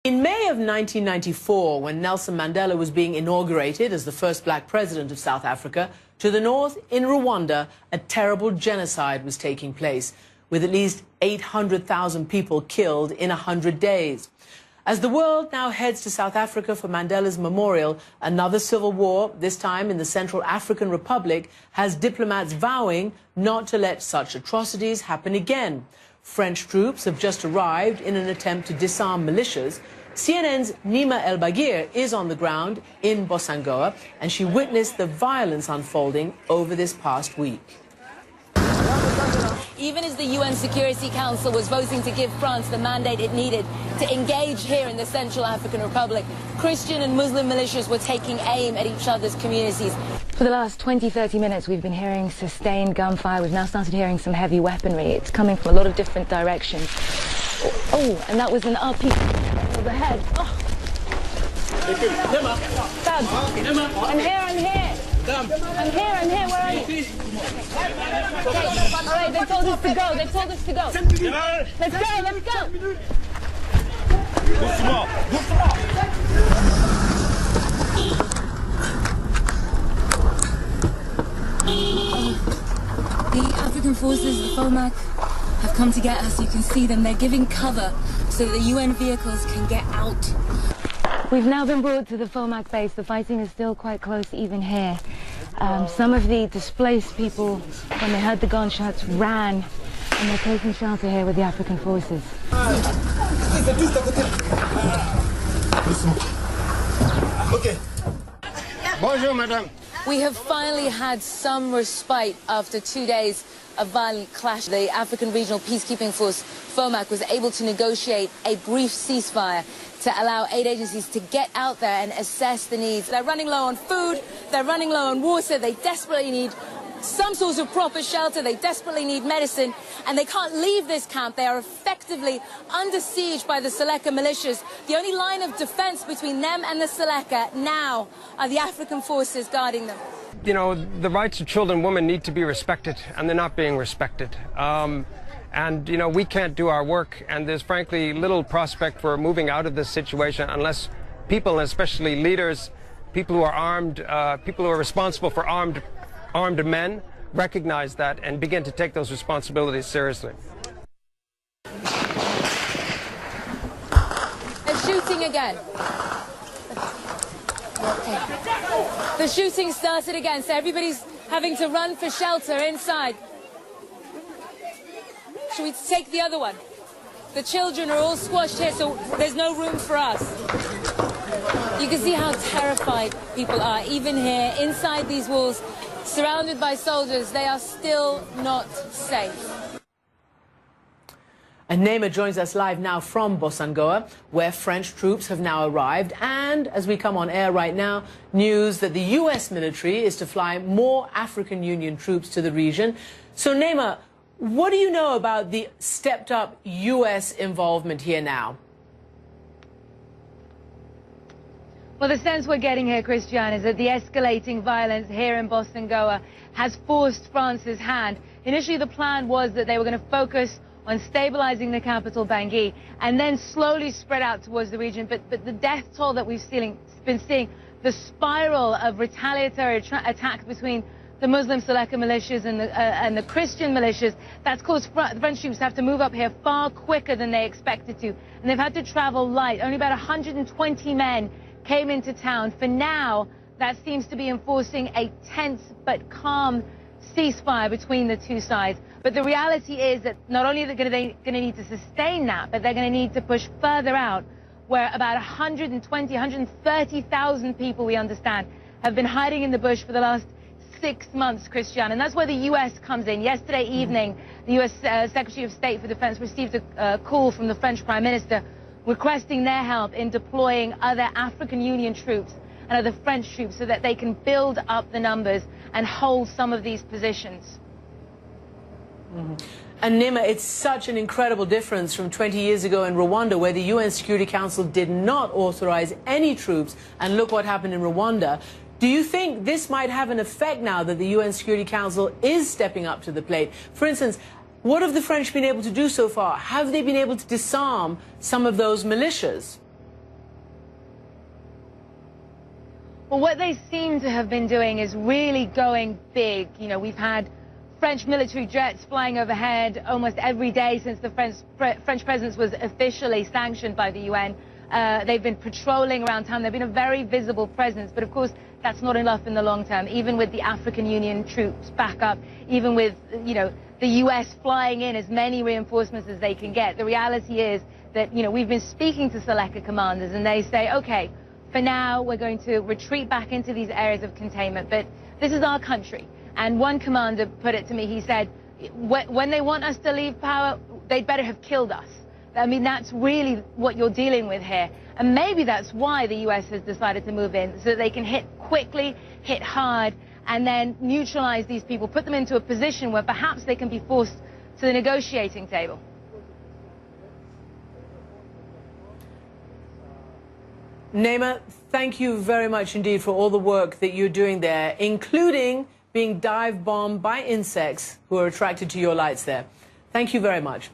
In May of 1994, when Nelson Mandela was being inaugurated as the first black president of South Africa, to the north, in Rwanda, a terrible genocide was taking place, with at least 800,000 people killed in 100 days. As the world now heads to South Africa for Mandela's memorial, another civil war, this time in the Central African Republic, has diplomats vowing not to let such atrocities happen again. French troops have just arrived in an attempt to disarm militias. CNN's Nima El-Bagir is on the ground in Bosangoa, and she witnessed the violence unfolding over this past week. Even as the UN Security Council was voting to give France the mandate it needed to engage here in the Central African Republic, Christian and Muslim militias were taking aim at each other's communities. For the last 20-30 minutes, we've been hearing sustained gunfire. We've now started hearing some heavy weaponry. It's coming from a lot of different directions. Oh, and that was an RP overhead. Oh. Dad, I'm here, I'm here. I'm here, where are you? All right, they told us to go, they told us to go. Let's go, let's go. The African forces, the FOMAC, have come to get us. You can see them. They're giving cover so that the UN vehicles can get out. We've now been brought to the FOMAC base. The fighting is still quite close even here. Some of the displaced people, when they heard the gunshots, ran, and they're taking shelter here with the African forces. Okay. Bonjour, madame. We have finally had some respite after 2 days of violent clash. The African Regional Peacekeeping Force, FOMAC, was able to negotiate a brief ceasefire to allow aid agencies to get out there and assess the needs. They're running low on food, they're running low on water, they desperately need some sort of proper shelter, they desperately need medicine, and they can't leave this camp. They are effectively under siege by the Seleka militias. The only line of defense between them and the Seleka now are the African forces guarding them. You know, the rights of children and women need to be respected, and they're not being respected. And, you know, we can't do our work, and there's frankly little prospect for moving out of this situation unless people, especially leaders, people who are armed, people who are responsible for armed men, recognize that and begin to take those responsibilities seriously. They're shooting again. The shooting started again, so everybody's having to run for shelter inside. Should we take the other one? The children are all squashed here, so there's no room for us. You can see how terrified people are, even here, inside these walls, surrounded by soldiers. They are still not safe. And Neema joins us live now from Bosangoa, where French troops have now arrived. And as we come on air right now, news that the U.S. military is to fly more African Union troops to the region. So, Neema, what do you know about the stepped-up U.S. involvement here now? Well, the sense we're getting here, Christian, is that the escalating violence here in Bosangoa has forced France's hand. Initially, the plan was that they were going to focus on stabilizing the capital, Bangui, and then slowly spread out towards the region. But the death toll that we've been seeing, the spiral of retaliatory attacks between the Muslim Seleka militias and the Christian militias, that's caused the French troops to have to move up here far quicker than they expected to. And they've had to travel light. Only about 120 men came into town. For now, that seems to be enforcing a tense but calm ceasefire between the two sides. But the reality is that not only are they going to need to sustain that, but they're going to need to push further out, where about 130,000 people, we understand, have been hiding in the bush for the last 6 months, Christian. And that's where the U.S. comes in. Yesterday evening, the U.S. Secretary of State for Defense received a call from the French Prime Minister requesting their help in deploying other African Union troops and other French troops so that they can build up the numbers and hold some of these positions. And Neema, it's such an incredible difference from 20 years ago in Rwanda, where the UN Security Council did not authorize any troops, and look what happened in Rwanda. Do you think this might have an effect now that the UN Security Council is stepping up to the plate? For instance, what have the French been able to do so far? Have they been able to disarm some of those militias? Well, what they seem to have been doing is really going big. You know, we've had French military jets flying overhead almost every day since the French presence was officially sanctioned by the UN. They've been patrolling around town. They've been a very visible presence, but of course that's not enough in the long term. Even with the African Union troops back up, even with, you know, the US flying in as many reinforcements as they can get, the reality is that, you know, we've been speaking to Seleka commanders and they say, okay, for now we're going to retreat back into these areas of containment, but this is our country. And one commander put it to me, he said, when they want us to leave power, they'd better have killed us. I mean, that's really what you're dealing with here. And maybe that's why the US has decided to move in, so that they can hit quickly, hit hard, and then neutralize these people, put them into a position where perhaps they can be forced to the negotiating table. Naima, thank you very much indeed for all the work that you're doing there, including being dive bombed by insects who are attracted to your lights there. Thank you very much.